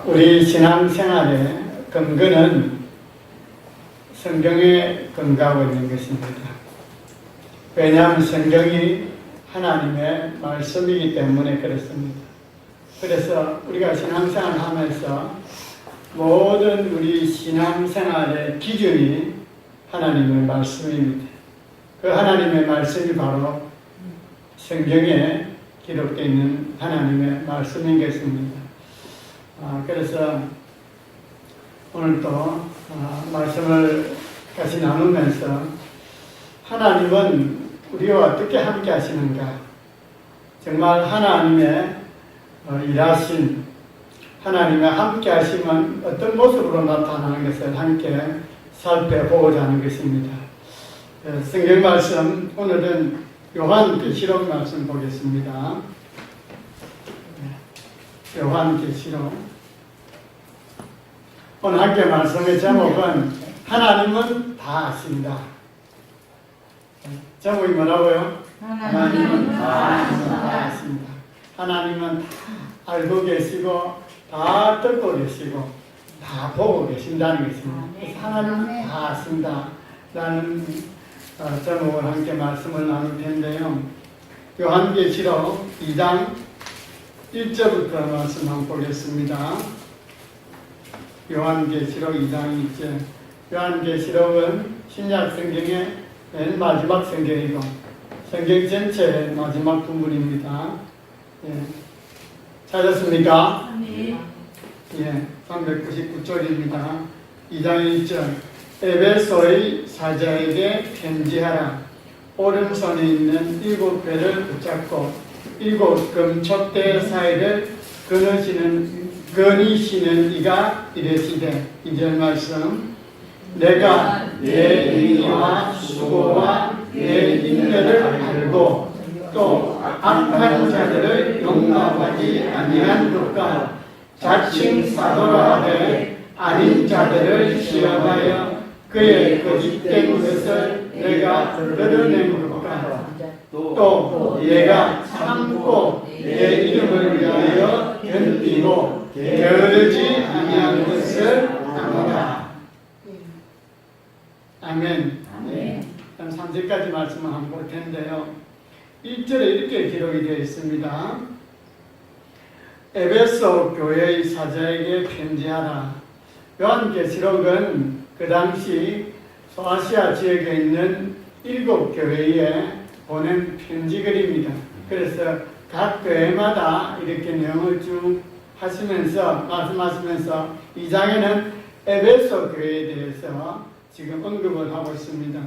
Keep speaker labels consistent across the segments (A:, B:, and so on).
A: 우리 신앙생활의 근거는 성경에 근거하고 있는 것입니다. 왜냐하면 성경이 하나님의 말씀이기 때문에 그렇습니다. 그래서 우리가 신앙생활을 하면서 모든 우리 신앙생활의 기준이 하나님의 말씀입니다. 그 하나님의 말씀이 바로 성경에 기록되어 있는 하나님의 말씀인 것입니다. 그래서 오늘 또 말씀을 같이 나누면서 하나님은 우리와 어떻게 함께 하시는가, 정말 하나님의 일하신 하나님의 함께 하심은 어떤 모습으로 나타나는 것을 함께 살펴보고자 하는 것입니다. 성경 말씀, 오늘은 요한계시록 말씀 보겠습니다. 요한계시록. 오늘 함께 말씀의 제목은 하나님은 다 아신다. 제목이 뭐라고요? 하나님은 다 아신다. 하나님은 다 알고 계시고 다 듣고 계시고 다 보고 계신다는 것입니다. 그래서 하나님은 다 아신다 라는 제목을 함께 말씀을 나눌 텐데요. 요한계시록 2장 1절부터 말씀 한번 보겠습니다. 요한계시록 2장 1절. 요한계시록은 신약 성경의 맨 마지막 성경이고 성경 전체의 마지막 부분입니다. 찾았습니까?
B: 네.
A: 399쪽입니다. 2장 1절. 에베소의 사자에게 편지하라. 오른손에 있는 7배를 붙잡고 7 금촛대 사이를 거니시는 이가 이르시되. 2절 말씀. 내가 내 의와 수고와 내 인내를 알고 또 악한 자들을 용납하지 아니한 것과 자칭 사도라 하되 아닌 자들을 시험하여 그의 거짓된 것을 내가 드러낸 것과 또 얘가 참고 내 이름을 위하여 견디고 게으르지 아니한 것을 아노라. 아멘. 그럼 3절까지 말씀을 한번 볼 텐데요. 1절에 이렇게 기록이 되어 있습니다. 에베소 교회의 사자에게 편지하라. 요한계시록은 그 당시 소아시아 지역에 있는 7 교회에 보낸 편지글입니다. 그래서 각 교회마다 이렇게 내용을 쭉 하시면서 말씀하시면서 2장에는 에베소 교회에 대해서 지금 언급을 하고 있습니다.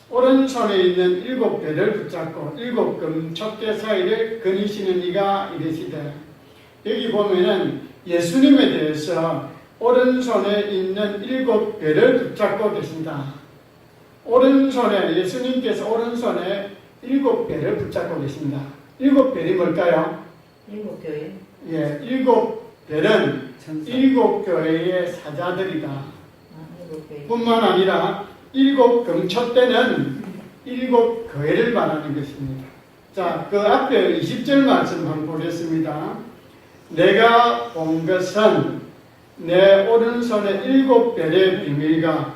A: 오른손에 있는 7배를 붙잡고 7 금촛대 사이를 거니시는 이가 이르시되. 여기 보면은 예수님에 대해서 오른손에 있는 7배를 붙잡고 계신다. 예수님께서 오른손에 7배를 붙잡고 계신다. 7배이 뭘까요?
B: 7교회.
A: 7배는 7 교회의 사자들이다. 뿐만 아니라 7 금촛대는 7 교회를 말하는 것입니다. 자, 그 앞에 20절 말씀 한번 보겠습니다. 내가 본 것은 내 오른손에 7별의 비밀과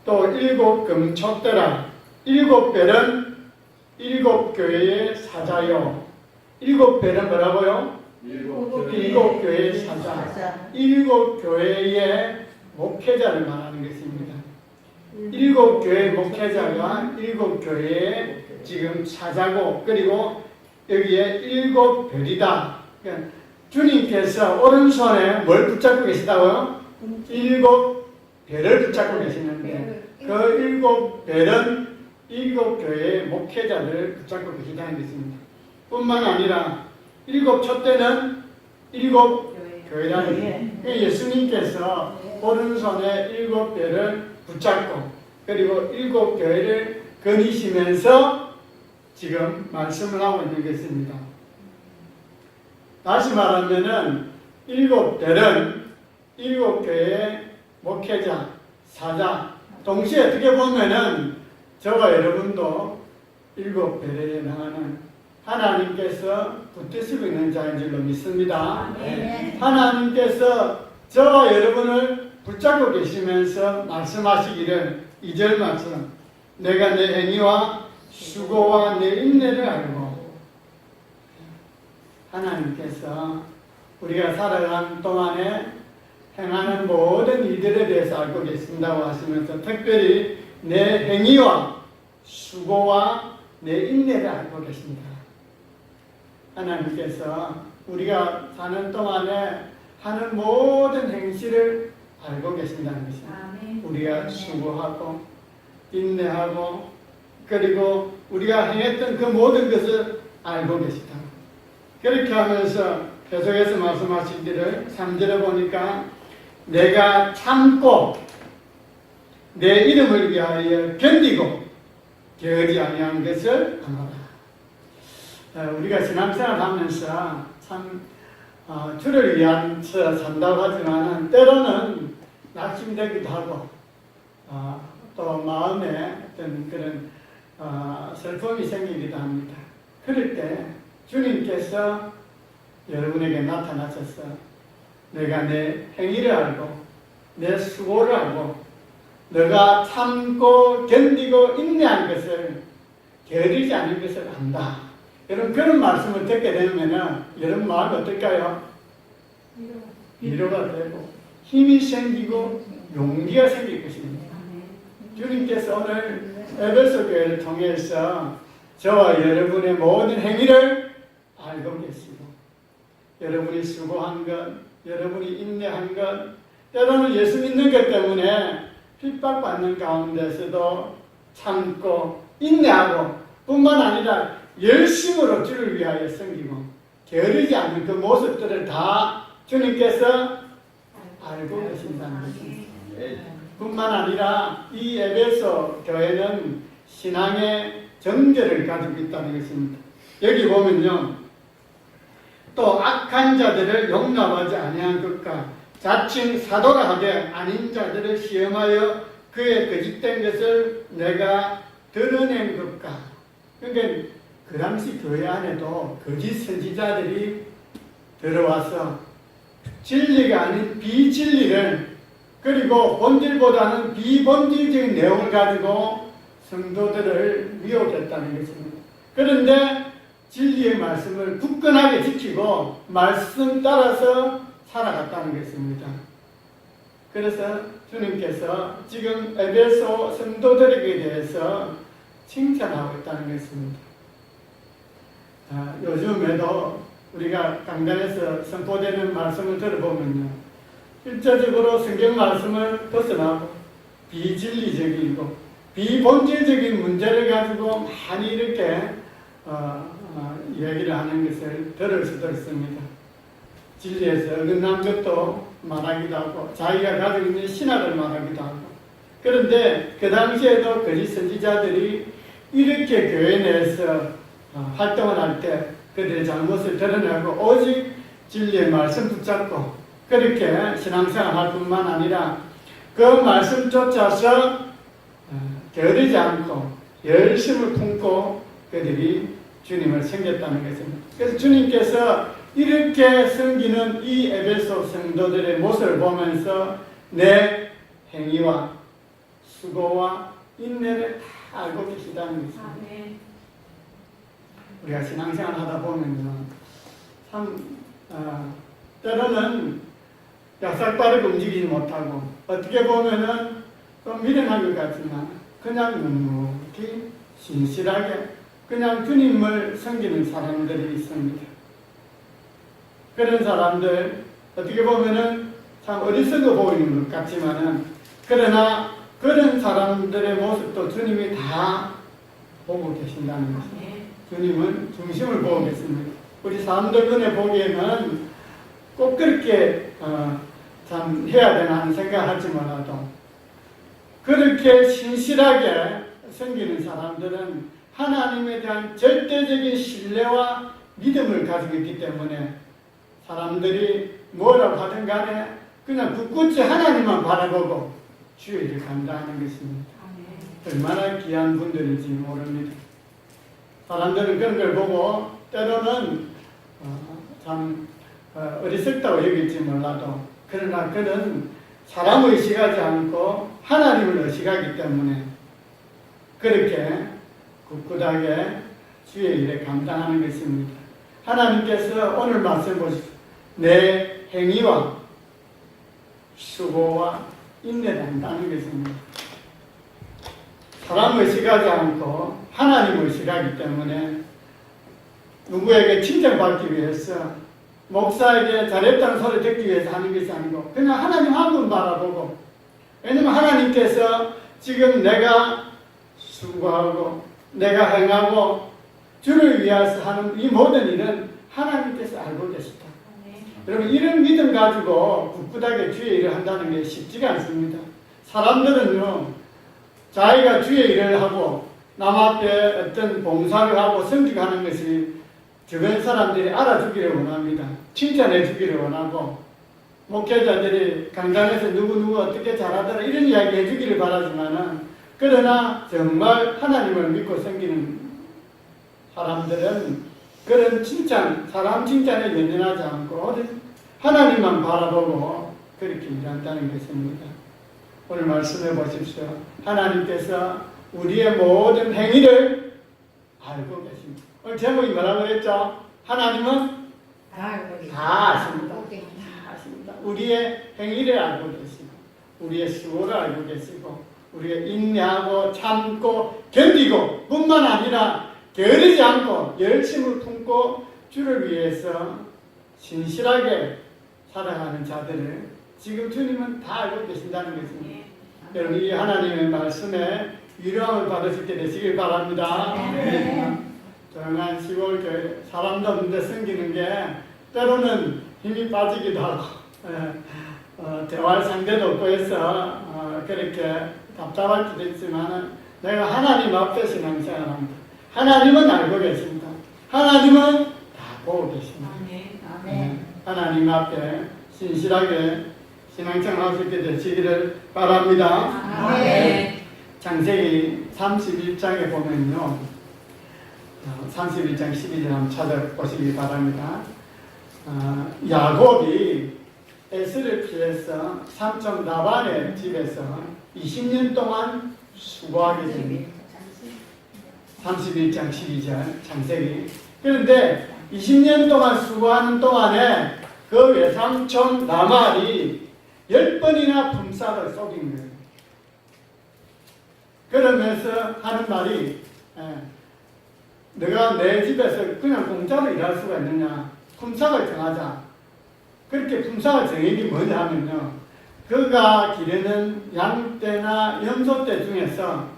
A: 또 7 금촛대라. 7별은 7 교회의 사자요. 7별은 뭐라고요? 7 교회의 사자. 7 교회의 목회자를 말하는 것입니다. 7 교회의 목회자가 7 교회의 지금 사자고, 그리고 여기에 7별이다. 그러니까 주님께서 오른손에 뭘 붙잡고 계시다고요? 7별을 붙잡고 계시는데 그 7별은 7 교회의 목회자를 붙잡고 계시다는 것입니다. 뿐만 아니라 7 촛대는 7 교회라는 것입니다. 예수님께서 오른손에 7별을 붙잡고 그리고 7 교회를 거니시면서 지금 말씀을 하고 있는 것입니다. 다시 말하면은 7별은 7 교회의 목회자, 사자, 동시에 어떻게 보면은 저와 여러분도 7별에 해당하는 하나님께서 붙드시고 있는 자인 줄로 믿습니다.
B: 아멘.
A: 하나님께서 저와 여러분을 붙잡고 계시면서 말씀하시기를 2절 말씀, 내가 내 행위와 수고와 내 인내를 알고, 하나님께서 우리가 살아가는 동안에 행하는 모든 일들에 대해서 알고 계신다고 하시면서 특별히 내 행위와 수고와 내 인내를 알고 계십니다. 하나님께서 우리가 사는 동안에 하는 모든 행실을 알고 계신다는 것입니다.
B: 아멘.
A: 우리가 수고하고 인내하고 그리고 우리가 행했던 그 모든 것을 알고 계시다. 그렇게 하면서 계속해서 말씀하시기를 3절에 보니까 내가 참고 내 이름을 위하여 견디고 게으르지 아니한 것을 아노라. 우리가 신앙생활 하면서 참 주를 위하여 산다고 하지만 때로는 낙심되기도 하고 또 마음에 어떤 그런 슬픔이 생기기도 합니다. 그럴 때 주님께서 여러분에게 나타나셔서 내가 내 행위를 알고 내 수고를 알고 너가 참고 견디고 인내한 것을 게으르지 않은 것을 안다. 여러분 그런 말씀을 듣게 되면 여러분 마음이 어떨까요? 위로가 되고 힘이 생기고 용기가 생길 것입니다. 주님께서 오늘 에베소 교회를 통해서 저와 여러분의 모든 행위를 알고 계시고 여러분이 수고한 것, 여러분이 인내한 것, 때로는 예수 믿는 것 때문에 핍박받는 가운데서도 참고 인내하고 뿐만 아니라 열심으로 주를 위하여 섬기고 게으르지 않는 그 모습들을 다 주님께서 알고 계신다는 것입니다. 뿐만 아니라 이 에베소 교회는 신앙의 정죄를 가지고 있다는 것입니다. 여기 보면요, 또 악한 자들을 용납하지 아니한 것과 자칭 사도라 하되 아닌 자들을 시험하여 그의 거짓된 것을 내가 드러낸 것과, 그러니까 그 당시 교회 안에도 거짓 선지자들이 들어와서 진리가 아닌 비진리를, 그리고 본질보다는 비본질적인 내용을 가지고 성도들을 미혹했다는 것입니다. 그런데 진리의 말씀을 굳건하게 지키고 말씀 따라서 살아갔다는 것입니다. 그래서 주님께서 지금 에베소 성도들에게 대해서 칭찬하고 있다는 것입니다. 요즘에도 우리가 강단에서 선포되는 말씀을 들어보면요, 실제적으로 성경 말씀을 벗어나고 비진리적이고 비본질적인 문제를 가지고 많이 이렇게 이야기를 하는 것을 들을 수도 있습니다. 진리에서 어긋난 것도 말하기도 하고 자기가 가지고 있는 신학을 말하기도 하고, 그런데 그 당시에도 거짓 선지자들이 이렇게 교회 내에서 활동을 할 때 그들의 잘못을 드러내고 오직 진리의 말씀 붙잡고 그렇게 신앙생활 할 뿐만 아니라 그 말씀 쫓아서 게으르지 않고 열심을 품고 그들이 주님을 섬겼다는 것입니다. 그래서 주님께서 이렇게 섬기는 이 에베소 성도들의 모습을 보면서 내 행위와 수고와 인내를 다 알고 계시다는 것입니다. 우리가 신앙생활 하다 보면요, 참 때로는 약삭빠르게 움직이지 못하고 어떻게 보면은 좀 미련한 것 같지만 그냥 묵묵히 신실하게 그냥 주님을 섬기는 사람들이 있습니다. 그런 사람들 어떻게 보면은 참 어리석어 보이는 것 같지만은, 그러나 그런 사람들의 모습도 주님이 다 보고 계신다는 것입니다. 주님은 중심을 보고 계십니다. 우리 사람들 눈에 보기에는 꼭 그렇게 참 해야 되나 하는 생각하지 몰라도 그렇게 신실하게 섬기는 사람들은 하나님에 대한 절대적인 신뢰와 믿음을 가지고 있기 때문에 사람들이 뭐라고 하든 간에 그냥 굳굳이 하나님만 바라보고 주의 일을 간다는 것입니다. 얼마나 귀한 분들인지 모릅니다. 사람들은 그런 걸 보고 때로는 참 어리석다고 여길지 몰라도 그러나 그는 사람을 의식하지 않고 하나님을 의식하기 때문에 그렇게 굳굳하게 주의 일에 감당하는 것입니다. 하나님께서 오늘 말씀 보십시오. 내 행위와 수고와 인내를 한다는 것입니다. 사람을 의식하지 않고 하나님을 의식하기 때문에 누구에게 칭찬받기 위해서 목사에게 잘했다는 소리 듣기 위해서 하는 것이 아니고 그냥 하나님 한 분 바라보고, 왜냐면 하나님께서 지금 내가 수고하고 내가 행하고 주를 위해서 하는 이 모든 일은 하나님께서 알고 계시다. 여러분, 이런 믿음 가지고 굳굳하게 주의 일을 한다는 게 쉽지가 않습니다. 사람들은요, 자기가 주의 일을 하고 남 앞에 어떤 봉사를 하고 섬기하는 것이 주변 사람들이 알아주기를 원합니다. 칭찬해 주기를 원하고, 목회자들이 강단에서 누구누구 어떻게 잘하더라 이런 이야기 해주기를 바라지만은, 그러나 정말 하나님을 믿고 섬기는 사람들은 그런 칭찬, 사람 칭찬에 연연하지 않고 하나님만 바라보고 그렇게 일한다는 것입니다. 오늘 말씀해 보십시오. 하나님께서 우리의 모든 행위를 알고 계십니다. 오늘 제목이 뭐라고 그랬죠? 하나님은 다 아십니다. 다 아십니다. 우리의 행위를 알고 계시고, 우리의 수고를 알고 계시고, 우리의 인내하고 참고 견디고 뿐만 아니라 게으르지 않고 열심을 품고 주를 위해서 신실하게 살아가는 자들을 지금 주님은 다 알고 계신다는 것입니다. 여러분, 이 하나님의 말씀에 위로함을 받으시게 되시길 바랍니다. 조용한 시골 교회, 사람도 없는데 섬기는 게 때로는 힘이 빠지기도 하고 대화할 상대도 없고 해서 그렇게 답답할 수도 있지만, 내가 하나님 앞에 신앙생활합니다. 하나님은 알고 계십니다. 하나님은 다 보고 계십니다. 하나님 앞에 신실하게 신앙생활 할 수 있게 되시기를 바랍니다. 창세기 31장에 보면요, 31장 12절 한번 찾아보시기 바랍니다. 야곱이 에스를 피해서 삼촌 라반의 집에서 20년 동안 수고하게 됩니다. 31장 12절 창세기. 그런데 20년 동안 수고하는 동안에 그 외삼촌 라반이 10번이나 품삯을 속인 거예요. 그러면서 하는 말이, 너가 내 집에서 그냥 공짜로 일할 수가 있느냐, 품삯을 정하자. 그렇게 품삯을 정한 게 뭐냐 하면요, 그가 기르는 양떼나 염소떼 중에서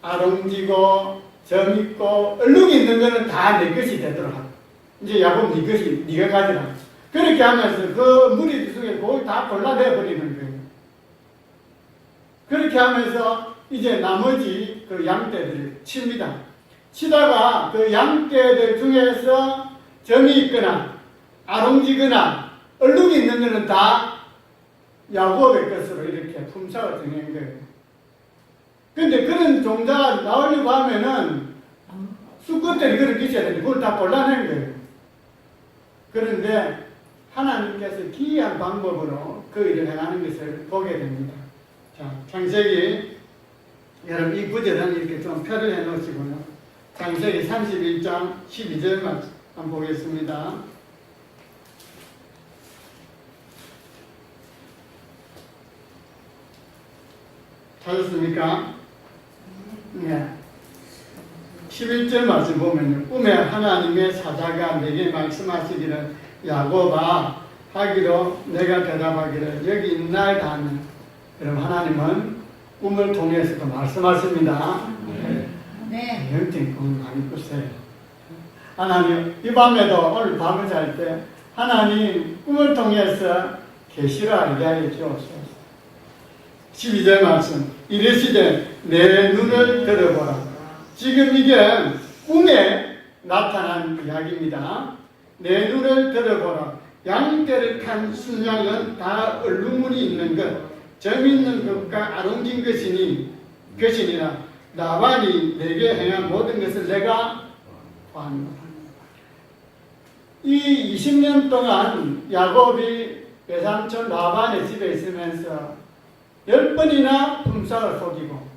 A: 아롱지고 점있고 얼룩이 있는 거는 다 내 것이 되도록 하고, 이제 야곱 네 것이 네가 가지라. 그렇게 하면서 그 무리 중에 그걸 다 골라내 버리는 거예요. 그렇게 하면서 이제 나머지 그 양떼들을 칩니다. 치다가 그 양떼들 중에서 점이 있거나 아롱지거나 얼룩이 있는 거는 다 야곱의 것으로 이렇게 품삯을 정한 거예요. 근데 그런 종자가 나오려고 하면은 수컷들이 그렇게 있어야 되는데 그걸 다 골라낸 거예요. 그런데 하나님께서 기이한 방법으로 그 일을 행하는 것을 보게 됩니다. 자, 창세기, 여러분 이 구절은 이렇게 좀 표를 해 놓으시고요. 창세기 31장 12절만 한번 보겠습니다. 찾았습니까? 네. 11절 말씀 보면요, 꿈에 하나님의 사자가 내게 말씀하시기를, 야곱아 하기로 내가 대답하기를 여기 있나이다 하면, 여러분 하나님은 꿈을 통해서도 말씀하십니다. 네. 영적인 꿈을 많이 꾸세요. 하나님, 이 밤에도 오늘 밤을 잘 때 하나님 꿈을 통해서 계시를 알게 하여 주옵소서. 12절 말씀, 이르시되 내 눈을 들어보라. 지금 이게 꿈에 나타난 이야기입니다. 내 눈을 들어보라. 양떼를 칸 순양은 다 얼룩무늬 있는 것, 점 있는 것과 아롱진 것이니라. 라반이 내게 행한 모든 것을 내가 보았노라. 이 20년 동안 야곱이 외삼촌 라반의 집에 있으면서 10번이나 품삯을 속이고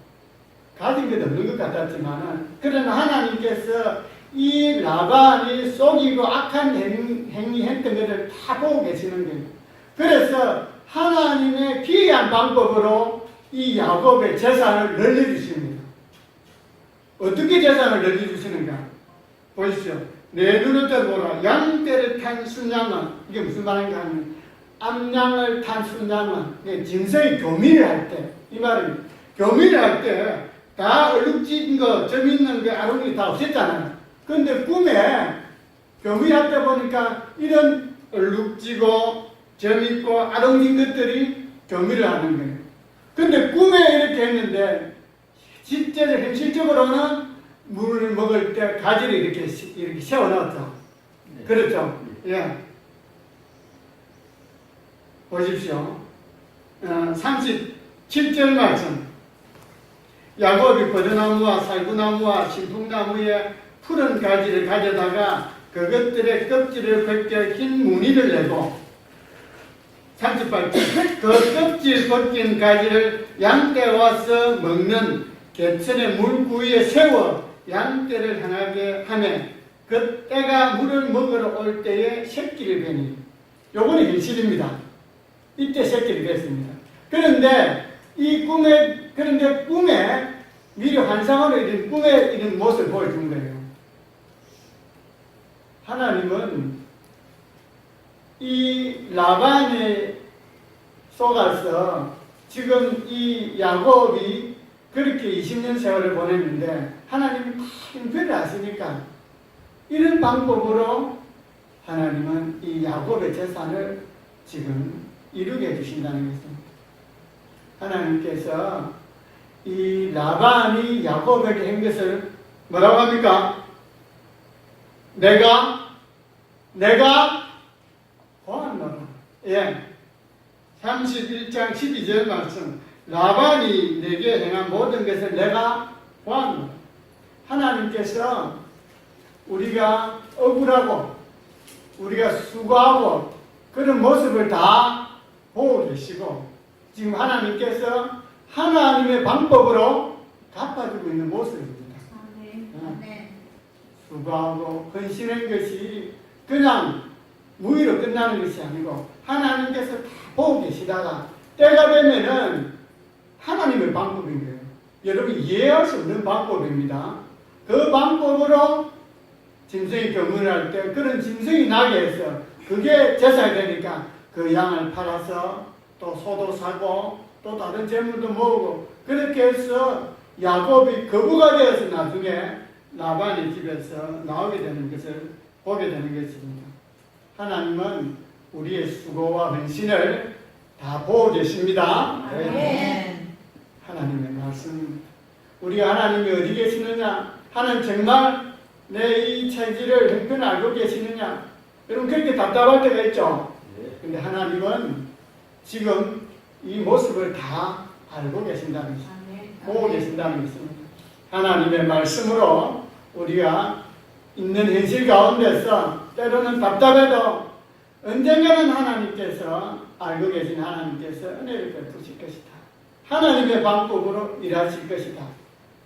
A: 가진 것 없는 것 같았지만은 그러나 하나님께서 이 라반이 속이고 악한 행위 했던 것을 다 보고 계시는 거예요. 그래서 하나님의 기이한 방법으로 이 야곱의 재산을 늘려주십니다. 어떻게 재산을 늘려주시는가? 보십시오. 내 눈을 떠보라. 양떼를 탄 순양은, 이게 무슨 말인가 하면 암양을 탄 순양은 진성이 교미를 할 때, 이 말은 교미를 할 때 다 얼룩진 거, 점 있는 거, 아롱이 다 없앴잖아요. 그런데 꿈에 교미할 때 보니까 이런 얼룩지고 점 있고 아롱진 것들이 교미를 하는 거예요. 근데 꿈에 이렇게 했는데 실제로 현실적으로는 물을 먹을 때 가지를 이렇게 세워놨죠.
B: 네.
A: 그렇죠. 예. 보십시오. 37절 말씀. 야곱이 버드나무와 살구나무와 신풍나무의 푸른 가지를 가져다가 그것들의 껍질을 벗겨 흰 무늬를 내고 38절. 그 껍질 벗긴 가지를 양떼 와서 먹는 개천의 물구위에 세워 양떼를 향하게 하며 그 떼가 물을 먹으러 올 때에 새끼를 베니. 요거는 현실입니다. 이때 새끼를 뱄습니다. 그런데 꿈에 미리 환상으로 이런 꿈에 이런 모습을 보여준 거예요. 하나님은 이 라반에 속아서 지금 이 야곱이 그렇게 20년 세월을 보냈는데 하나님이 다 형편을 아시니까 이런 방법으로 하나님은 이 야곱의 재산을 지금 이루게 해주신다는 것입니다. 하나님께서 이 라반이 야곱에게 한 것을 뭐라고 합니까? 내가 보았노라. 예. 31장 12절 말씀. 라반이 내게 행한 모든 것을 내가 보았노라. 하나님께서 우리가 억울하고 우리가 수고하고 그런 모습을 다 보고 계시고 지금 하나님께서 하나님의 방법으로 갚아주고 있는 모습입니다.
C: 아멘.
A: 수고하고 헌신한 것이 그냥 무의로 끝나는 것이 아니고 하나님께서 다 보고 계시다가 때가 되면은 하나님의 방법인 거예요. 여러분 이해할 수 없는 방법입니다. 그 방법으로 짐승이 경문을 할 때 그런 짐승이 나게 해서 그게 제사가 되니까 그 양을 팔아서 또 소도 사고 또 다른 재물도 모으고 그렇게 해서 야곱이 거부가 되어서 나중에 라반의 집에서 나오게 되는 것을 보게 되는 것입니다. 하나님은 우리의 수고와 헌신을 다 보고 계십니다.
C: 아멘.
A: 하나님의 말씀입니다. 우리가 하나님이 어디 계시느냐? 하나님 정말 내 이 체질을 형편을 알고 계시느냐? 여러분 그렇게 답답할 때가 있죠? 근데 하나님은 지금 이 모습을 다 알고 계신다는 것입니다. 보고 계신다는 것입니다. 하나님의 말씀으로 우리가 있는 현실 가운데서 때로는 답답해도 언젠가는 하나님께서 알고 계신 하나님께서 은혜를 베푸실 것이다. 하나님의 방법으로 일하실 것이다.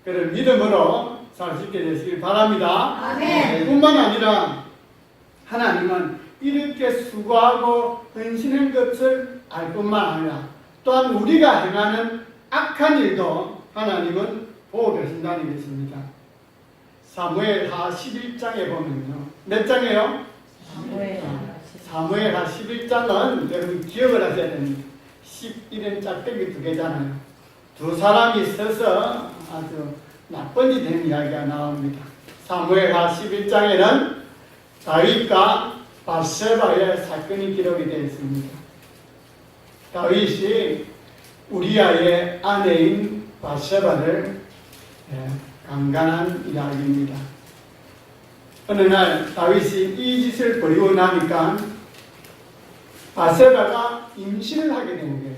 A: 그런 믿음으로 살 수 있게 되시길 바랍니다.
C: 아멘.
A: 뿐만 아니라 하나님은 이렇게 수고하고 헌신한 것을 알 뿐만 아니라 또한 우리가 행하는 악한 일도 하나님은 보고 계신다는 것입니다. 사무엘하 11장에 보면요. 몇 장이에요? 사무엘하 11장은 여러분 기억을 하셔야 됩니다. 11은 짝대기 두 개잖아요. 두 사람이 서서 아주 나쁜 일이 된 이야기가 나옵니다. 사무엘하 11장에는 다윗과 바세바의 사건이 기록이 되어 있습니다. 다윗이 우리아의 아내인 바세바를 강간한 이야기입니다. 어느 날 다윗이 이 짓을 벌이고 나니까 바세바가 임신을 하게 된 거예요.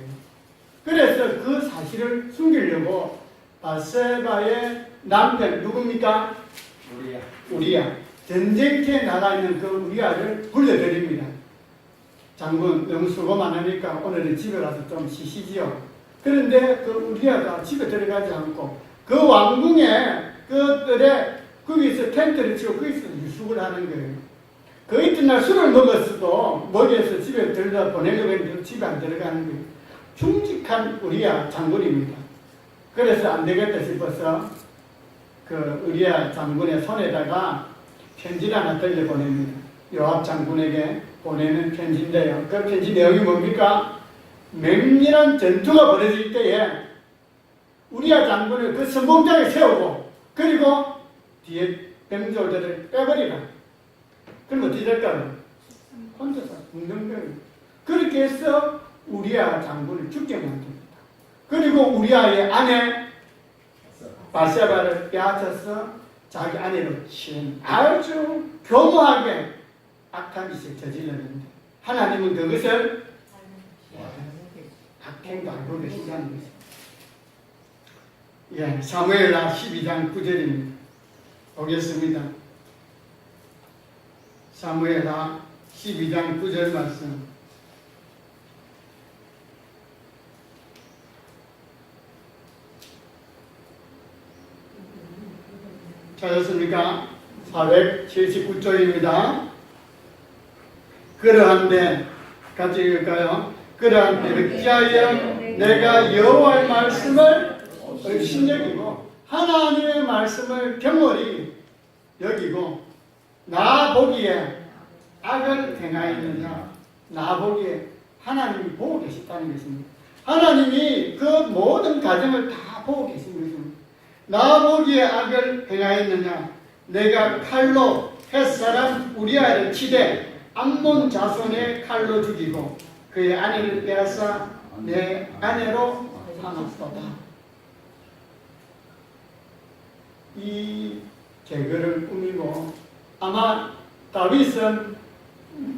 A: 그래서 그 사실을 숨기려고 바세바의 남편 누굽니까? 우리야. 전쟁터에 나가 있는 그 우리아를 불러드립니다. 장군 너무 수고 많으니까 오늘은 집에 가서 좀 쉬시지요. 그런데 그 우리아가 집에 들어가지 않고 그 왕궁에 그들의 거기서 텐트를 치고 거기서 유숙을 하는 거예요. 그 이튿날 술을 먹었어도 먹여서 집에 들어가 보내려고 했는데 집에 안 들어가는 거예요. 충직한 우리아 장군입니다. 그래서 안 되겠다 싶어서 그 우리아 장군의 손에다가 편지를 하나 들려보냅니다. 요압 장군에게 보내는 편지인데요. 그 편지 내용이 뭡니까? 맹렬한 전투가 벌어질 때에 우리아 장군을 그 선봉장에 세우고 그리고 뒤에 병졸들을 빼버리라. 그럼 어떻게 될까요? 혼자서 죽는 거예요. 그렇게 해서 우리아 장군을 죽게 만듭니다. 그리고 우리아의 아내 바세바를 빼앗아서 자기 아내로 친 아주 교묘하게 악한 짓을 저질렀는데 하나님은 그것을 악행도 알고 계신다는 것입니다. 예, 사무엘하 12장 9절입니다. 보겠습니다. 사무엘하 12장 9절 말씀. 찾았습니까? 479쪽입니다. 그러한데 같이 읽을까요? 그러한데 어찌하여 내가 여호와의 말씀을 신여기고 하나님의 말씀을 경홀히 여기고 나 보기에 악을 행하였느냐. 나 보기에 하나님이 보고 계시다는 것입니다. 하나님이 그 모든 가정을 다 보고 계신 것입니다. 나 보기에 악을 행하였느냐. 내가 칼로 햇사람 우리아를 치되 암몬 자손의 칼로 죽이고 그의 아내를 빼앗아 내 아내로 삼았도다. 이 계획을 꾸미고 아마 다윗은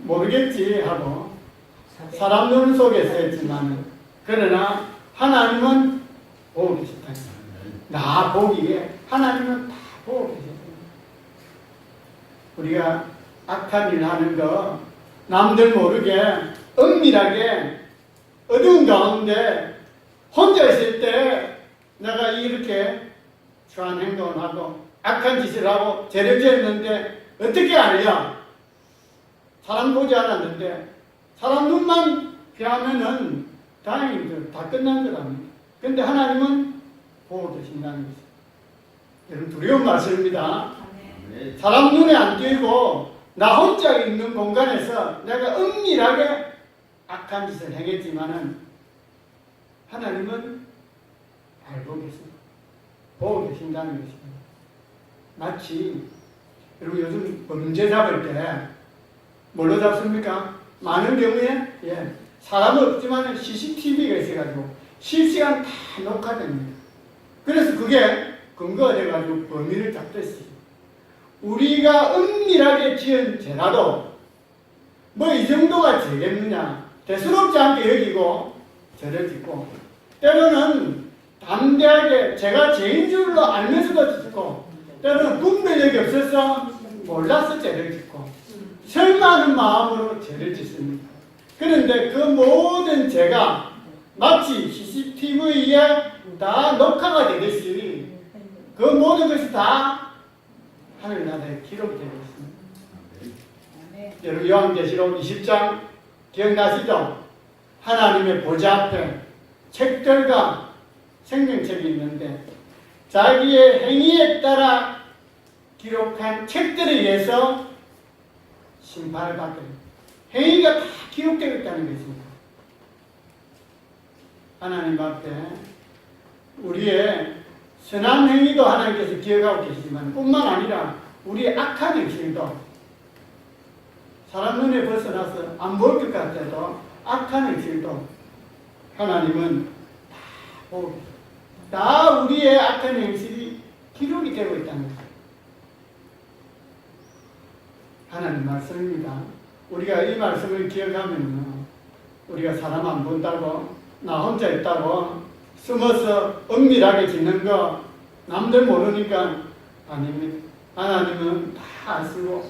A: 모르겠지 하고 사람 눈 속에서 했지만 그러나 하나님은 보고 계셨다. 나 보기에 하나님은 다 보고 계셨다. 우리가 악한 일 하는 거 남들 모르게 은밀하게 어두운 가운데 혼자 있을 때 내가 이렇게 추한 행동을 하고 악한 짓을 하고 죄를 지었는데 어떻게 알려? 사람 보지 않았는데 사람 눈만 피하면은 다행히 다 끝난 거랍니다. 근데 하나님은 보고 계신다는 것입니다. 여러분 두려운 말씀입니다. 사람 눈에 안 띄고 나 혼자 있는 공간에서 내가 은밀하게 악한 짓을 행했지만은 하나님은 알고 계십니다. 보고 계신다는 것입니다. 마치 여러분 요즘 범죄 잡을 때 뭘로 잡습니까? 많은 경우에 사람은 없지만 CCTV가 있어가지고 실시간 다 녹화됩니다. 그래서 그게 근거가 돼가지고 범인을 잡듯이 우리가 은밀하게 지은 죄라도 뭐 이 정도가 죄겠느냐 대수롭지 않게 여기고 죄를 짓고 때로는 담대하게 제가 죄인 줄로 알면서도 짓고 때로는 분별력이 없어서 몰라서 죄를 짓고 설마하는 마음으로 죄를 짓습니다. 그런데 그 모든 죄가 마치 CCTV에 다 녹화가 되듯이 그 모든 것이 다 하늘나라에 기록되고 있습니다. 여러분 요한계시록 20장 기억나시죠? 하나님의 보좌 앞에 책들과 생명책이 있는데 자기의 행위에 따라 기록한 책들에 의해서 심판을 받게 됩니다. 행위가 다 기록되어 있다는 것입니다. 하나님 앞에 우리의 선한 행위도 하나님께서 기억하고 계시지만 뿐만 아니라 우리의 악한 행실도 사람 눈에 벗어나서 안 보일 것 같아도 악한 행실도 하나님은 다 보고 계십니다. 다 우리의 악한 행실이 기록이 되고 있다는 거예요. 하나님 말씀입니다. 우리가 이 말씀을 기억하면 우리가 사람 안 본다고 나 혼자 있다고 숨어서 은밀하게 짓는 거 남들 모르니까 아닙니다. 하나님은 다 아시고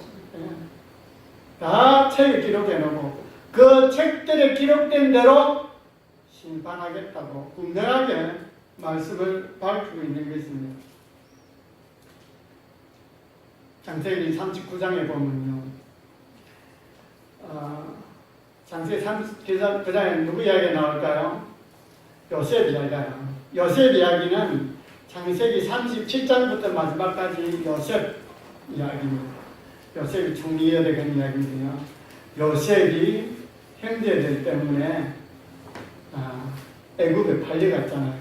A: 다 책에 기록해 놓고 그 책들에 기록된 대로 심판하겠다고 분명하게 말씀을 밝히고 있는 것입니다. 창세기 39장에 보면요. 창세기 39장에 누구 이야기가 나올까요? 요셉 이야기가. 요셉 이야기는 창세기 37장부터 마지막까지 요셉 이야기입니다. 요셉이 총리가 된 이야기인데요. 요셉이 형제들 때문에 애굽에 팔려갔잖아요.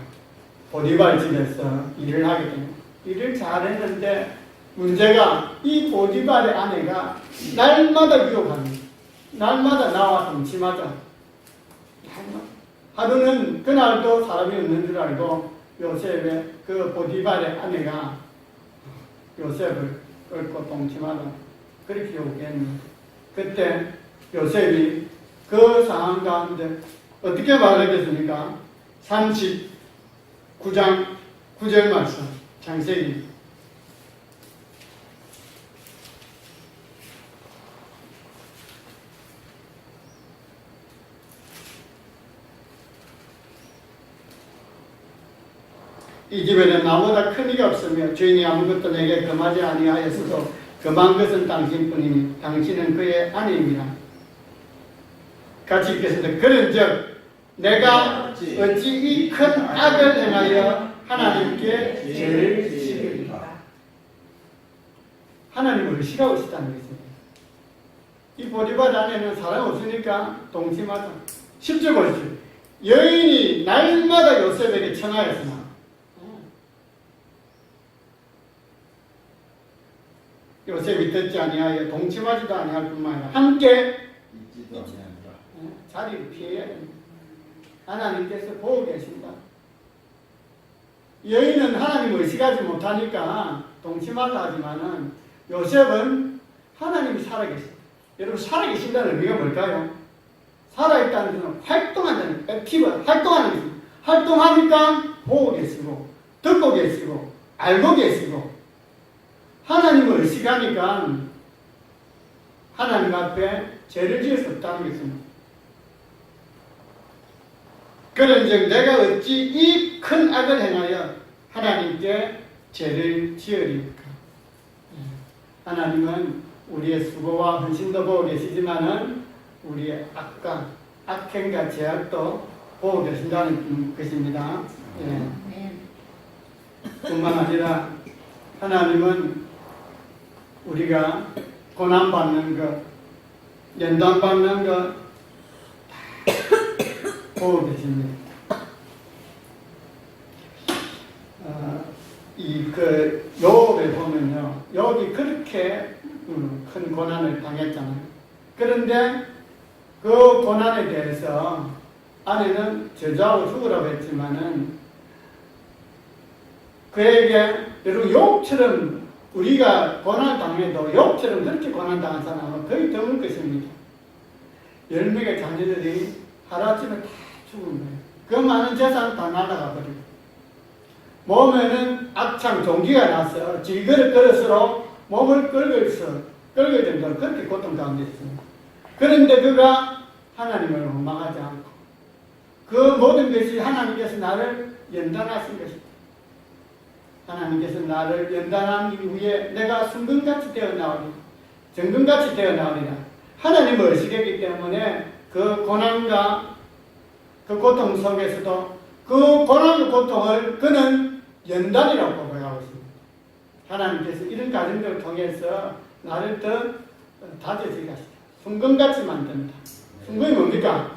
A: 보디발 집에서 일을 하게 됩니다. 일을 잘했는데 문제가 이 보디발의 아내가 날마다 유혹합니다. 날마다 나와 동침하자. 하루는 그날도 사람이 없는 줄 알고 요셉의 그 보디발의 아내가 요셉을 끌고 동침하다. 그렇게 요구했는데 그때 요셉이 그 상황 가운데 어떻게 말하겠습니까? 39장 9절 말씀 창세기 이 집에는 나보다 큰 이가 없으며 주인이 아무것도 내게 금하지 아니하였어도 금한 것은 당신뿐이니 당신은 그의 아내입니다. 같이 읽겠습니다. 그런즉 내가 어찌 이 큰 악을 행하여 하나님께 죄를 지으리까. 하나님을 의식하고 있다는 것입니다. 이 보디발 안에는 사람 없으니까 동침하자. 10절 보십시오. 여인이 날마다 요셉에게 청하였으나 요셉이 듣지 아니하여 동침하지도 아니할 뿐만 아니라 함께
B: 있지도 아니하니라.
A: 자리를 피해야 됩니다. 하나님께서 보고 계신다. 여인은 하나님을 의식하지 못하니까 동침하자 하지만은 요셉은 하나님이 살아계신다. 여러분 살아계신다는 의미가 뭘까요? 살아있다는 것은 활동한다는 액티브 활동하는 것입니다. 활동하니까 보고 계시고 듣고 계시고 알고 계시고 하나님을 의식하니까 하나님 앞에 죄를 지을 수 없다는 것입니다. 그런즉 내가 어찌 이 큰 악을 행하여 하나님께 죄를 지으리까. 하나님은 우리의 수고와 헌신도 보고 계시지만은 우리의 악과 악행과 죄악도 보고 계신다는 것입니다. 뿐만 아니라 하나님은 우리가 고난받는 것, 연단받는 것 다 보고 계십니다. 욥에 보면요, 욥이 그렇게 큰 고난을 당했잖아요. 그런데 그 고난에 대해서 아내는 저주하고 죽으라고 했지만은 그에게 여러분 욥처럼 우리가 고난 당해도 욥처럼 그렇게 고난 당한 사람은 거의 드물 것입니다. 10명의 자녀들이 하루아침에 다 죽은 거예요. 그 많은 재산 다 날아가 버리고 몸에는 악창 종기가 나서 질그릇 그릇으로 몸을 끌게 된다. 그렇게 고통 가운데 있습니다. 그런데 그가 하나님을 원망하지 않고 그 모든 것이 하나님께서 나를 연단하신 것이다. 하나님께서 나를 연단한 이후에 내가 순금같이 되어 나오리라. 정금같이 되어 나오리라. 하나님을 의식했기 때문에 그 고난과 그 고통 속에서도 그 고난과 고통을 그는 연단이라고 고백하고 있습니다. 하나님께서 이런 과정들을 통해서 나를 더 다져지게 하시다. 순금같이 만든다. 순금이 뭡니까?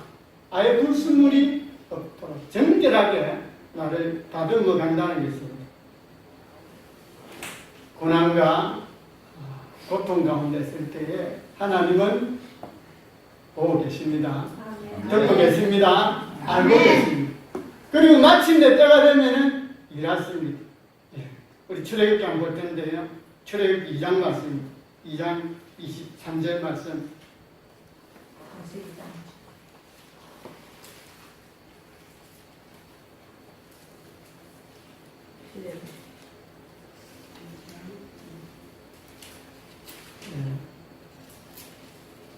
A: 아예 불순물이 없도록 정결하게 나를 다듬어 간다는 것입니다. 고난과 고통 가운데 있을 때에 하나님은 보고 계십니다. 듣고 계십니다. 알고 계십니다. 그리고 마침내 때가 되면은 일하십니다. 예. 우리 출애굽기 한번 볼 텐데요. 출애굽기 2장 말씀입니다. 2장 23절 말씀.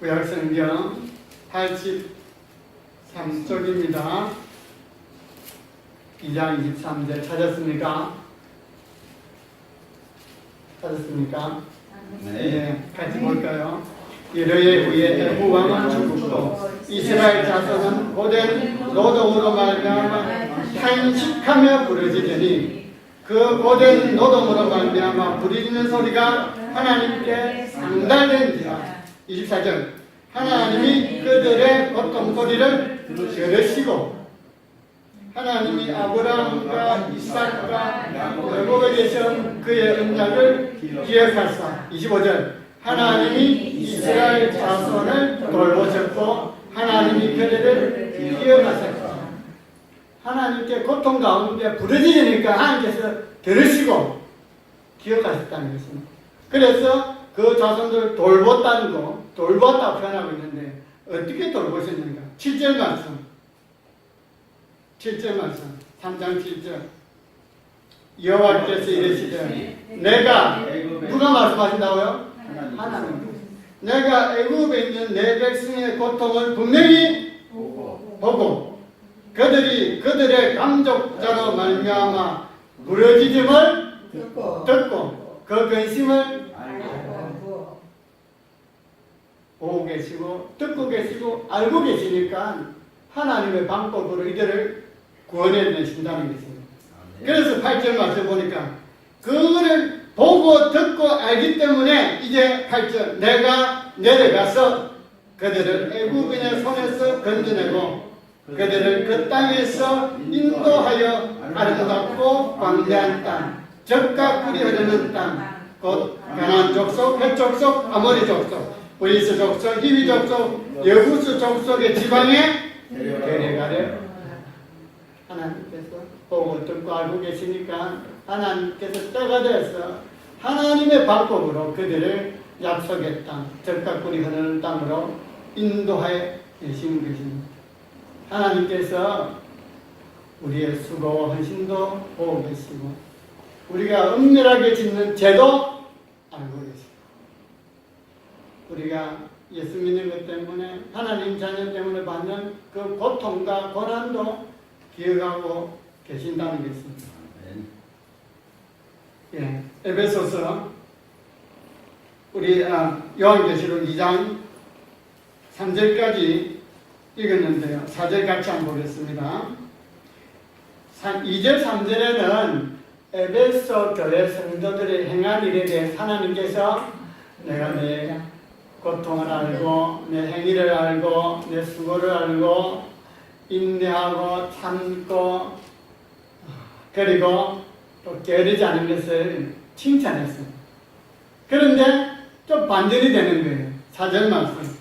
A: 구약성경 83쪽입니다. 2장 23절 찾았습니까? 찾았습니까? 네, 같이 볼까요? 이르의 후에 에부 왕은 죽고 이스라엘 자손은 고된 노동으로 말미암아 탄식하며 부르짖으니 그 고된 노동으로 말미암아 부르짖는 소리가 하나님께 상달된지라. 24절 하나님이 그들의 고통 소리를 들으시고 하나님이 아브라함과 이삭과 야곱에게 준 그의 언약을 기억하사. 25절 하나님이 이스라엘 자손을 돌보셨고 하나님이 그들을 기억하셨다. 하나님께 고통 가운데 부르짖으니까 하나님께서 들으시고 기억하셨다는 것입니다. 그래서 그 자손들 돌봤다는 거, 돌봤다고 표현하고 있는데 어떻게 돌보셨는가? 7절 말씀 3장 7절 여호와께서 이르시되 내가 누가 말씀하신다고요? 하나님. 내가 애굽에 있는 내 백성의 고통을 분명히 보고 그들이 그들의 감족자로 말미암아 부르짖음을 듣고 그 근심을 보고 계시고 듣고 계시고 알고 계시니까 하나님의 방법으로 이들을 구원해내신다는 것입니다. 그래서 8절 말씀 보니까 그거를 보고 듣고 알기 때문에 이제 8절 내가 내려가서 그들을 애굽인의 손에서 건져내고 그들을 그 땅에서 인도하여 아름답고 광대한 땅 젖과 꿀이 흐르는 땅 곧 가나안 족속, 헷 족속, 아모리 족속, 브리스 족속, 히위 족속, 여부스 족속의 지방에 데려가려. 하나님께서 보고 듣고 알고 계시니까 하나님께서 때가 돼서 하나님의 방법으로 그들을 약속의 땅, 젖과 꿀이 흐르는 땅으로 인도하여 계시는 것입니다. 하나님께서 우리의 수고와 헌신도 보고 계시고 우리가 은밀하게 짓는 죄도 알고 계시고 우리가 예수 믿는 것 때문에 하나님 자녀 때문에 받는 그 고통과 고난도 기억하고 계신다는 것입니다. 예, 에베소서 우리 요한계시록 2장 3절까지 읽었는데요. 4절 같이 한번 보겠습니다. 2절 3절에는 에베소 교회 성도들의 행한 일에 대해 하나님께서 내가 내 고통을 알고 내 행위를 알고 내 수고를 알고 인내하고 참고 그리고 또 게으르지 않은 것을 칭찬했습니다. 그런데 좀 반전이 되는 거예요. 4절 말씀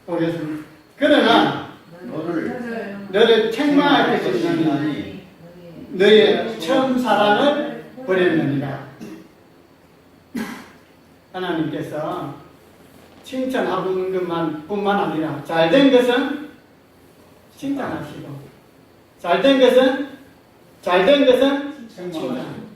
A: 보겠습니다. 그러나 너를 책망할 것이 있느니 너의 처음 사랑을 버렸느니라. 하나님께서 칭찬하고 있는 것뿐만 아니라 잘된 것은 칭찬하시고 잘된 것은 칭찬.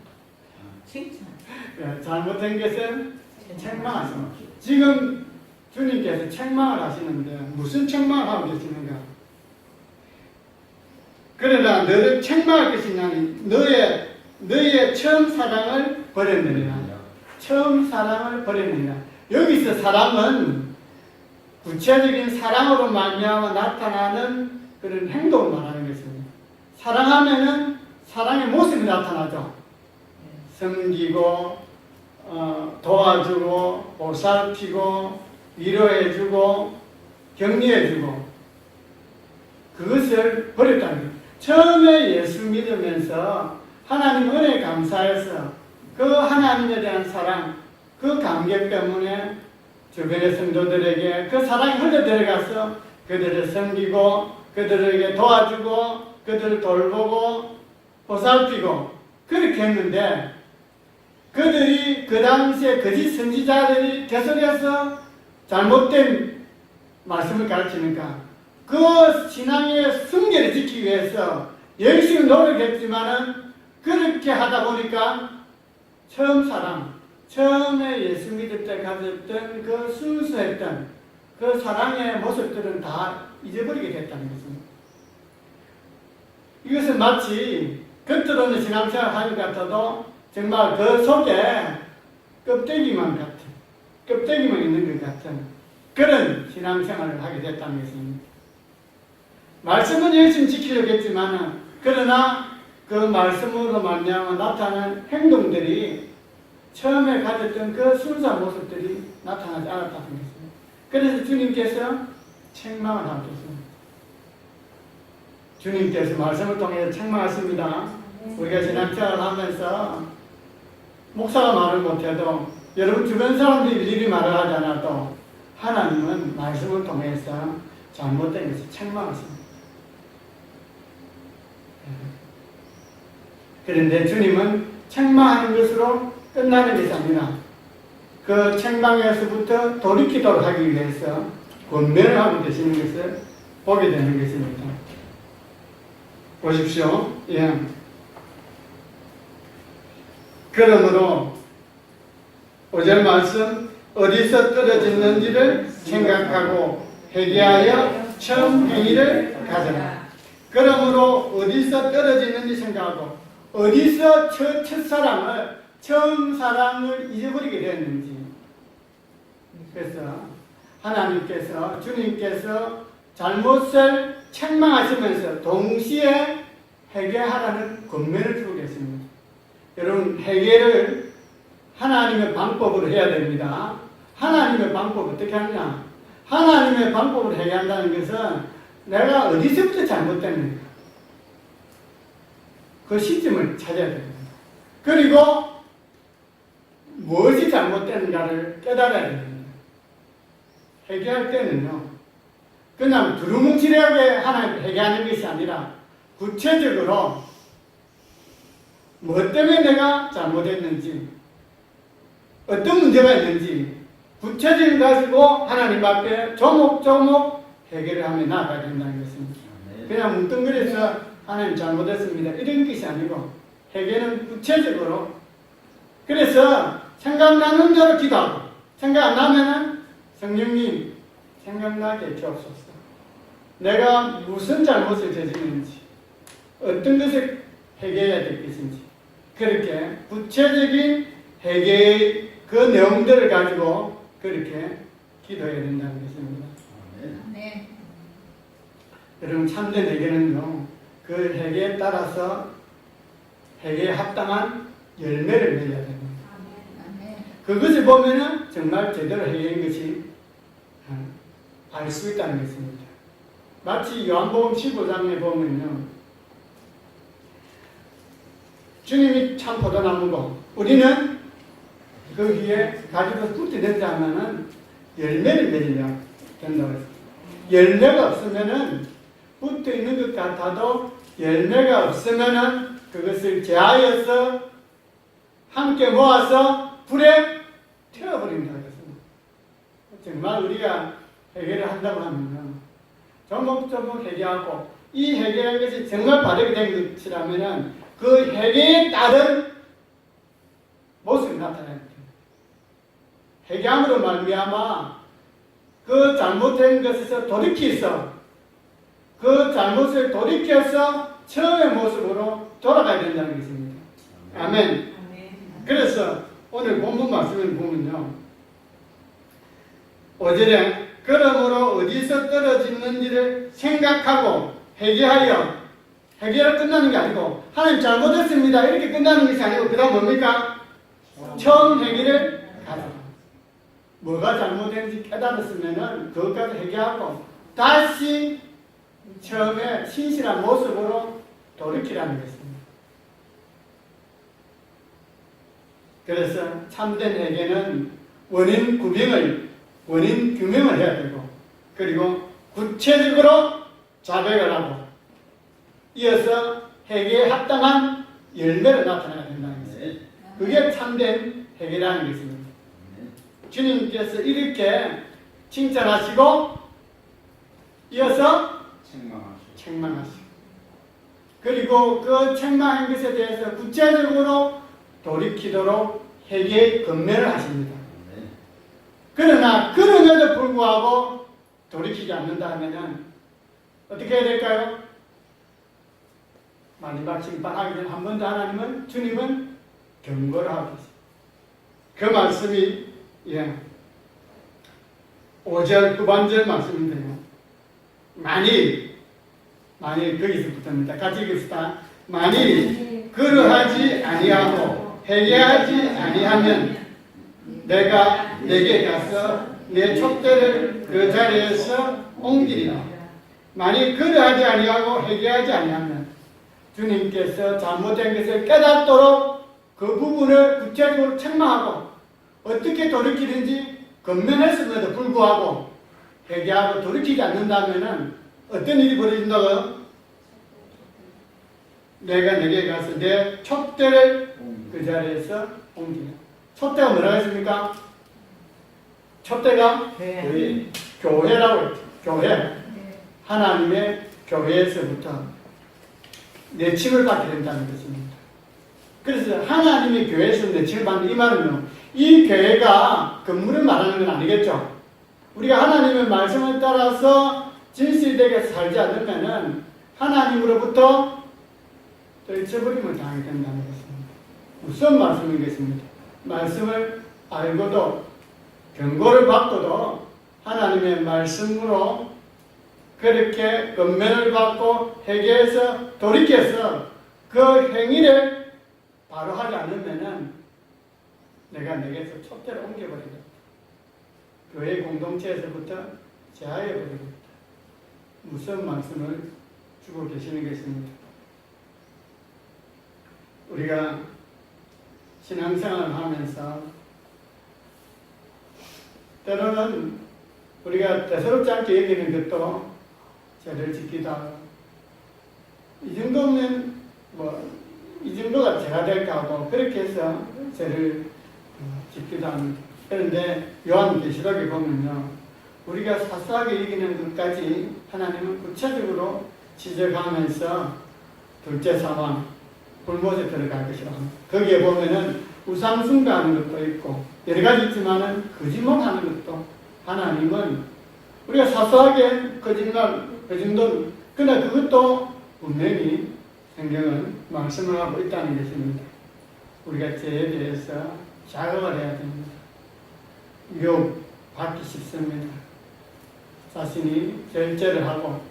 A: 잘못된 것은 책망하시고 지금 주님께서 책망을 하시는데 무슨 책망을 하고 계시는가? 그러나 너를 책망할 것이 있나니 너의 처음 사랑을 버렸느니라. 처음 사랑을 버렸느니라. 여기서 사랑은 구체적인 사랑으로 말미암아 나타나는 그런 행동을 말하는 것입니다. 사랑하면은 사랑의 모습이 나타나죠. 섬기고 도와주고 보살피고 위로해주고 격려해주고 그것을 버렸다는 거예요. 처음에 예수 믿으면서 하나님 은혜 감사해서 그 하나님에 대한 사랑 그 감격 때문에 주변의 성도들에게 그 사랑이 흘러 들어가서 그들을 섬기고 그들에게 도와주고 그들을 돌보고 보살피고 그렇게 했는데 그들이 그 당시에 거짓 선지자들이 계속해서 잘못된 말씀을 가르치니까 그 신앙의 순결을 지키기 위해서 열심히 노력했지만은 그렇게 하다 보니까 처음 사랑 처음에 예수 믿을 때 가졌던 그 순수했던 그 사랑의 모습들은 다 잊어버리게 됐다는 것입니다. 이것은 마치 겉으로는 신앙생활 하는 것 같아도 정말 그 속에 껍데기만 있는 것 같은 그런 신앙생활을 하게 됐다는 것입니다. 말씀은 열심히 지키려고 했지만 그러나 그 말씀으로 말미암아 나타나는 행동들이 처음에 가졌던 그 순수한 모습들이 나타나지 않았다는 것입니다. 그래서 주님께서 책망을 하고 있습니다. 주님께서 말씀을 통해 책망하십니다. 우리가 신앙생활을 하면서 목사가 말을 못해도 여러분 주변 사람들이 일일이 말을 하지 않아도 하나님은 말씀을 통해서 잘못된 것을 책망하십니다. 그런데 주님은 책망하는 것으로 끝나는 것이 아니라 그 책망에서부터 돌이키도록 하기 위해서 권면을 하고 계시는 것을 보게 되는 것입니다. 보십시오. 예. 그러므로 5절 말씀 어디서 떨어졌는지를 생각하고 회개하여 처음 행위를 가져라. 그러므로 어디서 떨어졌는지 생각하고 어디서 처음 사랑을 잊어버리게 됐는지. 그래서 하나님께서 주님께서 잘못을 책망하시면서 동시에 회개하라는 권면을 주고 계십니다. 여러분 회개를 하나님의 방법으로 해야 됩니다. 하나님의 방법 어떻게 하느냐? 하나님의 방법으로 회개한다는 것은 내가 어디서부터 잘못됐는가 그 시점을 찾아야 됩니다. 그리고 무엇이 잘못됐는가를 깨달아야 됩니다. 회개할 때는요 그냥 두루뭉실하게 하나님 회개하는 것이 아니라 구체적으로 뭐 때문에 내가 잘못했는지 어떤 문제가 있는지 구체적인 가지고 하나님 앞에 조목조목 회개를 하며 나아가야 된다는 것입니다. 그냥 뭉뚱그려서 하나님 잘못했습니다 이런 것이 아니고 회개는 구체적으로 그래서 생각나는 대로 기도하고 생각 안 나면은 성령님 생각나게 주옵소서. 내가 무슨 잘못을 저지르는지 어떤 것을 회개해야 될 것인지 그렇게 구체적인 회개의 그 내용들을 가지고 그렇게 기도해야 된다는 것입니다.
C: 아멘.
A: 여러분 참된 회개는요 그 회개에 따라서 회개에 합당한 열매를 맺어야 됩니다.
C: 아멘.
A: 그것을 보면은 정말 제대로 회개인 것이 알 수 있다는 것입니다. 마치 요한복음 15장에 보면요 주님이 참 포도나무고 우리는 그 위에 가지고 뿌리 던자면은 열매를 맺으려 된다고 했습니다. 열매가 없으면은 붙어 있는 것 같아도 열매가 없으면은 그것을 제하여서 함께 모아서 불에 태워버린다고 했습니다. 정말 우리가 회개를 한다고 하면은 조목조목 회개하고 이 회개한 것이 정말 바르게 된 것이라면은 그 회개에 따른 모습이 나타나야 됩니다. 회개함으로 말미암아 그 잘못된 것에서 돌이켜서 그 잘못을 돌이켜서 처음의 모습으로 돌아가야 된다는 것입니다. 아멘. 그래서 오늘 본문 말씀을 보면요 5절에 그러므로 어디서 떨어졌는지를 생각하고 회개하여 회개가 끝나는 게 아니고 하나님 잘못했습니다 이렇게 끝나는 것이 아니고 그 다음 뭡니까? 처음 회개를 가라. 뭐가 잘못된지 깨달았으면 그것까지 회개하고 다시 처음에 신실한 모습으로 돌이키라는 것입니다. 그래서 참된 회개는 원인 규명을 해야 되고 그리고 구체적으로 자백을 하고 이어서 회개에 합당한 열매를 나타내야 된다는 것입니다. 그게 참된 회개라는 것입니다. 주님께서 이렇게 칭찬하시고 이어서 책망하시고 그리고 그 책망한 것에 대해서 구체적으로 돌이키도록 회개의 권면을 하십니다. 그러나 그럼에도 불구하고 돌이키지 않는다 하면은 어떻게 해야 될까요? 마지막 심판하기 전에 한 번 더 하나님은 주님은 경고를 하고 계십니다. 그 말씀이 5절 후반절 말씀인데요. 만일 거기서부터입니다. 같이 읽읍시다. 만일 그러하지 아니하고 회개하지 아니하면 내가 내게 가서 내 촛대를 그 자리에서 옮기리라. 만일 그러하지 아니하고 회개하지 아니하면 주님께서 잘못된 것을 깨닫도록 그 부분을 구체적으로 책망하고 어떻게 돌이키든지 건면했음에도 불구하고 회개하고 돌이키지 않는다면 어떤 일이 벌어진다고요? 내가 내게 가서 내 촛대를 그 자리에서 옮기라. 촛대가 뭐라고 했습니까? 촛대가 교회라고 했죠. 교회. 하나님의 교회에서부터 내침을 받게 된다는 것입니다. 그래서 하나님의 교회에서 내침을 받는 이 말은요, 이 교회가 건물을 말하는 건 아니겠죠. 우리가 하나님의 말씀을 따라서 진실되게 살지 않으면은 하나님으로부터 떨쳐버림을 당하게 된다는 것입니다. 무슨 말씀이겠습니까? 말씀을 알고도 경고를 받고도 하나님의 말씀으로 그렇게 건면을 받고 회개해서 돌이켜서 그 행위를 바로 하지 않으면은 내가 내게서 촛대를 옮겨버리겠다. 교회 공동체에서부터 제하해버리겠다. 무슨 말씀을 주고 계시는 것입니다. 우리가 신앙생활을 하면서 때로는 우리가 대수롭지 않게 여기는 것도 죄를 짓기도 하고 이 정도면 이 정도가 죄가 될까 하고 그렇게 해서 죄를 짓기도 합니다. 그런데 요한계시록에 보면요, 우리가 사소하게 여기는 것까지 하나님은 구체적으로 지적하면서 둘째 사망, 불못에 들어갈 것이라 합니다. 거기에 보면은 우상 숭배하는 것도 있고 여러 가지 있지만은 거짓말하는 것도 하나님은 우리가 사소하게 거짓말 그 정도 그러나 그것도 분명히 성경은 말씀을 하고 있다는 것입니다. 우리가 죄에 대해서 자각을 해야 됩니다. 유혹받기 쉽습니다. 자신이 절제를 하고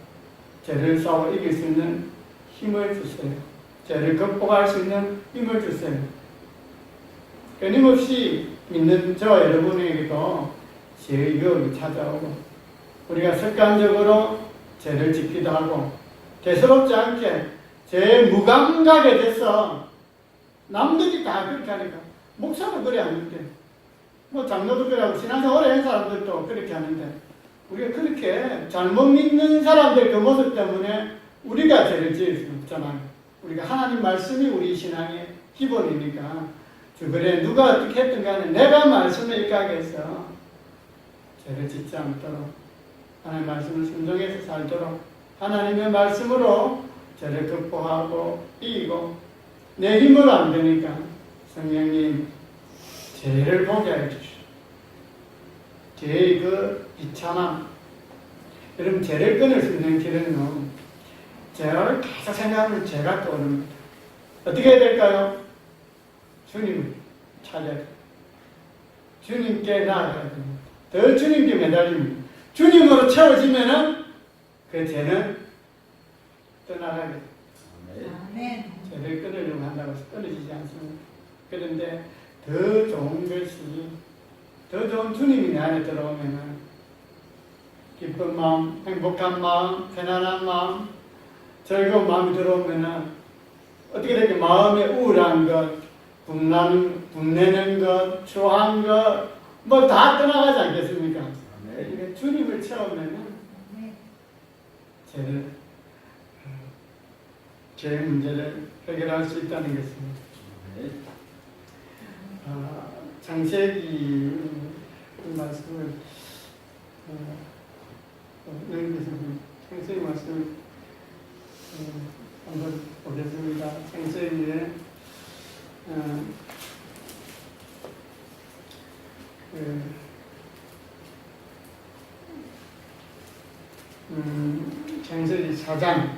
A: 죄를 싸워 이길 수 있는 힘을 주세요. 죄를 극복할 수 있는 힘을 주세요. 끊임없이 믿는 저와 여러분에게도 죄의 유혹이 찾아오고 우리가 습관적으로 죄를 짓기도 하고 대수롭지 않게 죄에 무감각에 돼서 남들이 다 그렇게 하니까 목사도 그래 하는데 장로도 그래 하고 신앙생활 오래 한 사람들도 그렇게 하는데 우리가 그렇게 잘못 믿는 사람들 그 모습 때문에 우리가 죄를 지을 수 없잖아요. 우리가 하나님 말씀이 우리 신앙의 기본이니까 주변에 누가 어떻게 했든 간에 내가 말씀에 입각해서 죄를 짓지 않도록 하나님의 말씀을 순종해서 살도록 하나님의 말씀으로 죄를 극복하고 이기고 내 힘으로 안 되니까 성령님 죄를 보게 해주시오. 죄의 그 비참함. 여러분 죄를 끊을 수 있는 길은요, 죄를 계속 생각하면 죄가 떠오릅니다. 어떻게 해야 될까요? 주님을 찾아야 됩니다. 주님께 나아가야 됩니다. 더 주님께 매달립니다. 주님으로 채워지면은 그 죄는 떠나가게 됩니다.
C: 아멘.
A: 죄를 끊으려고 한다고 해서 끊어지지 않습니다. 그런데 더 좋은 것이, 더 좋은 주님이 내 안에 들어오면은 기쁜 마음, 행복한 마음, 편안한 마음, 즐거운 마음이 들어오면은 어떻게 될까? 마음의 우울한 것, 분내는 것, 초한 것, 뭐 다 떠나가지 않겠습니까? 그러니까 주님을 채우면은 죄의 문제를 해결할 수 있다는 것입니다. 창세기 말씀을 창세기 말씀을 한번 보겠습니다. 창세기에 4장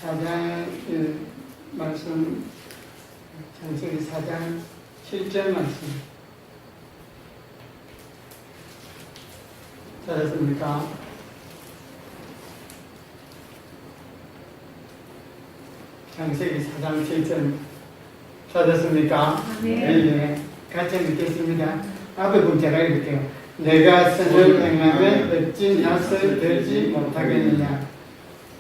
A: 4장 말씀 창세기 4장 7절 말씀 찾았습니까? 창세기 4장 7절 찾았습니까? 네. 같이 읽겠습니다. 앞에 분 제가 읽을게요. 내가 선을 행하면 어찌 낯을 들지 못하겠느냐.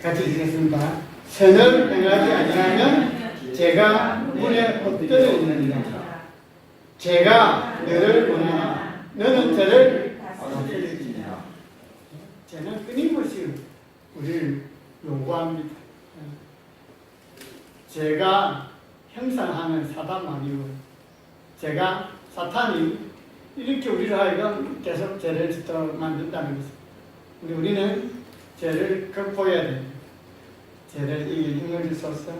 A: 같이 읽겠습니다. 선을 행하지 아니하면 제가 문에 엎드려 있느니라. 제가 너를 원하나 너는 저를 다스리리라. 저는 끊임없이 우리를 요구합니다. 제가 형상하는 사단마귀고 제가 사탄이 이렇게 우리를 하여금 계속 죄를 짓도록 만든다는 것입니다. 우리는 죄를 극복해야 됩니다. 죄를 이길 힘을 주소서,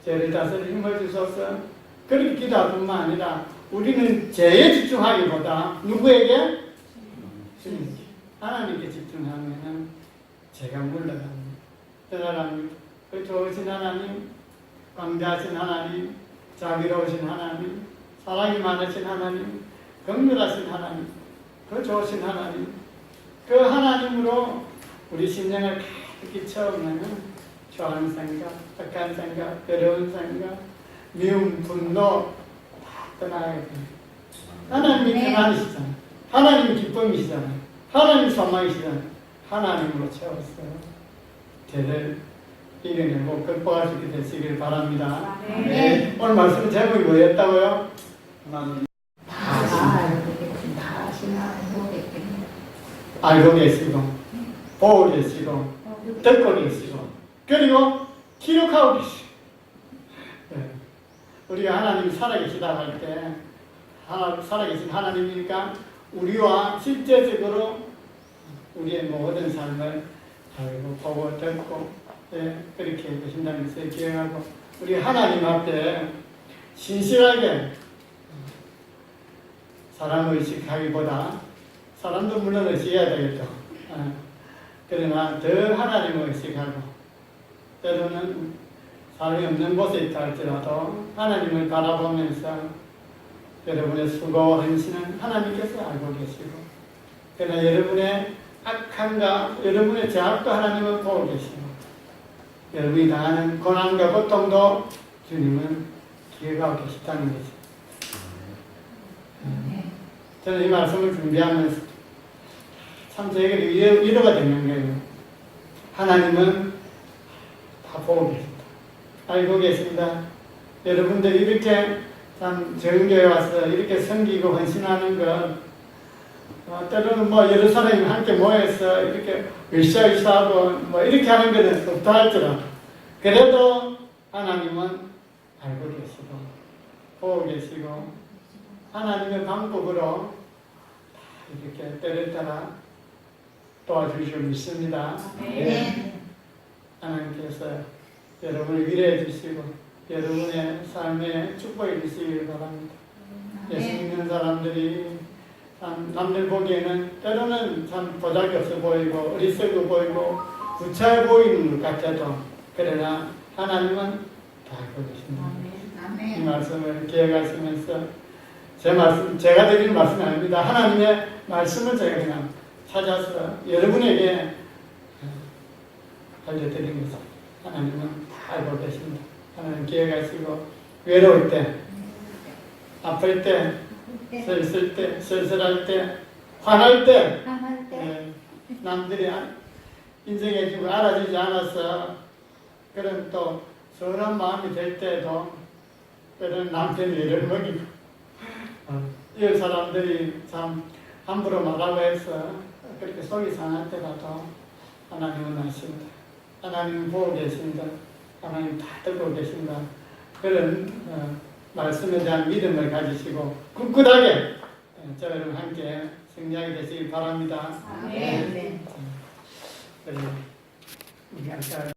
A: 죄를 다스릴 힘을 주소서. 그렇게 기도할 뿐만 아니라 우리는 죄에 집중하기보다 누구에게? 주님께, 하나님께 집중하면 죄가 물러갑니다. 떠나갑니다. 그 좋으신 하나님, 광대하신 하나님, 자비로우신 하나님, 사랑이 많으신 하나님, 긍휼하신 하나님, 그 좋으신 하나님, 그 하나님으로 우리 심령을 가득히 채우면 좋아하는 생각, 착한 생각, 어려운 생각, 미움, 분노 다 떠나야 됩니다. 하나님이 평안이시잖아요. 하나님이 기쁨이시잖아요. 하나님이 소망이시잖아요. 하나님으로 채웠어요. 죄를 이겨내고 극복할 수 있게 되시길 바랍니다. 네. 오늘 말씀 제목이 뭐였다고요? 하나님 알고 계시고 보고 계시고 듣고 계시고 그리고 기록하고 계시고. 네. 우리가 하나님이 살아계시다고 할 때 살아계신 하나님이니까 우리와 실제적으로 우리의 모든 삶을 알고 보고 듣고 그렇게 계신다는 것을 기억하고 우리 하나님 앞에 신실하게 사람 의식하기보다 사람도 물론 의식해야 되겠죠. 그러나 더 하나님을 의식하고 때로는 사람이 없는 곳에 있다 할지라도 하나님을 바라보면서 여러분의 수고와 헌신은 하나님께서 알고 계시고 그러나 여러분의 악함과 여러분의 죄악도 하나님은 보고 계시고 여러분이 당하는 고난과 고통도 주님은 기억하고 계시다는 것입니다. 저는 이 말씀을 준비하면서 참 저에게 위로가 되는 거예요. 하나님은 다 보고 계십니다. 알고 계십니다. 여러분들이 이렇게 참 정교에 와서 이렇게 섬기고 헌신하는 것 때로는 여러 사람이 함께 모여서 이렇게 으쌰으쌰하고 이렇게 하는 것은 없다 할지라도 그래도 하나님은 알고 계시고 보고 계시고 하나님의 방법으로 이렇게 때를 따라 도와주실 믿습니다.
C: 네.
A: 하나님께서 여러분을 위로해 주시고 여러분의 삶에 축복해 주시길 바랍니다. 예수 믿는 사람들이 참 남들 보기에는 때로는 참 보잘것없어 보이고 어리석어 보이고 구차해 보이는 것 같아도 그러나 하나님은 다 알고 계십니다. 이 말씀을 기억하시면서 제가 드리는 말씀이 아닙니다. 하나님의 말씀을 제가 그냥 찾아서 여러분에게 알려드린 것입니다. 하나님은 다 알고 계십니다. 하나님 기억하시고 외로울 때, 아플 때, 슬슬 때, 쓸쓸할 때, 화날 때, 남들이 인정해주고 알아주지 않아서 그런 또 서운한 마음이 될 때도 그런 남편이 일을 먹이고 이 사람들이 참 함부로 말하고 해서 그렇게 속이 상할 때라도 하나님은 아십니다. 하나님은 보고 계십니다. 하나님 다 듣고 계십니다. 그런 말씀에 대한 믿음을 가지시고 굳굳하게 저희랑 함께 승리하게 되시길 바랍니다.
C: 네.
A: 우리 아까